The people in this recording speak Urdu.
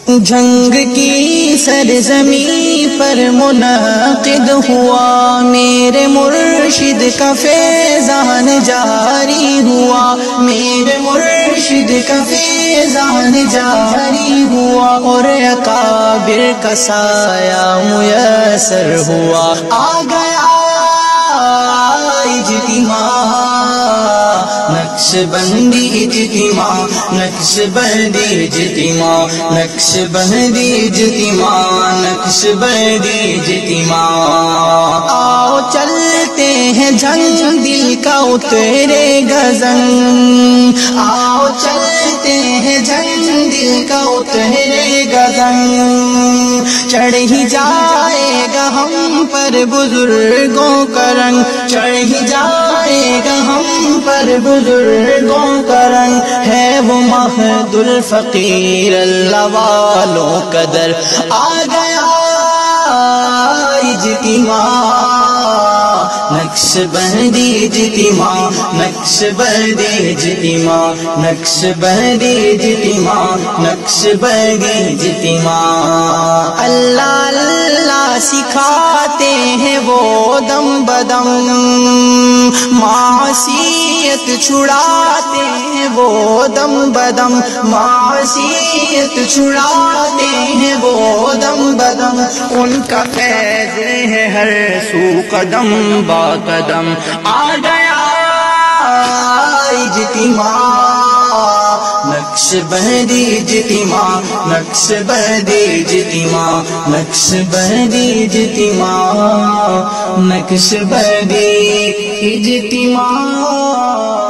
جنگ کی سرزمین پر منعقد ہوا، میرے مرشد کا فیضان جاری ہوا، میرے مرشد کا فیضان جاری ہوا، اور اکابر کا سایہ میسر ہوا۔ آ گیا اجتماع، نقشبندی اجتماع، نقشبندی اجتماع، نقشبندی اجتماع، نقشبندی اجتماع۔ آؤ چلتے ہیں جنگ دل کا اترے گزن، آؤ چلتے ہیں جنگ دل کا اترے گزن، چڑھ ہی جائے گا ہم پر بزرگوں کا رنگ، چڑھ ہی جائے گا ہم پر بزرگوں کا رنگ، ہے وہ مہد.Ul.Faqeer اللہ والوں کا در۔ آ گیا اجتماع، نقشبندی اجتماع، نقشبندی اجتماع، نقشبندی اجتماع، نقشبندی اجتماع۔ اللہ اللہ سکھاتے ہیں وہ دم بدم، معصیت چھڑاتے ہیں وہ دم بدم، معصیت چھڑاتے ہیں وہ دم بدم، ان کا فیض ہے ہر سو قدم با قدم۔ آ گیا اجتماع، نقشبندی اجتماع، نقشبندی اجتماع، نقشبندی اجتماع، نقشبندی اجتماع۔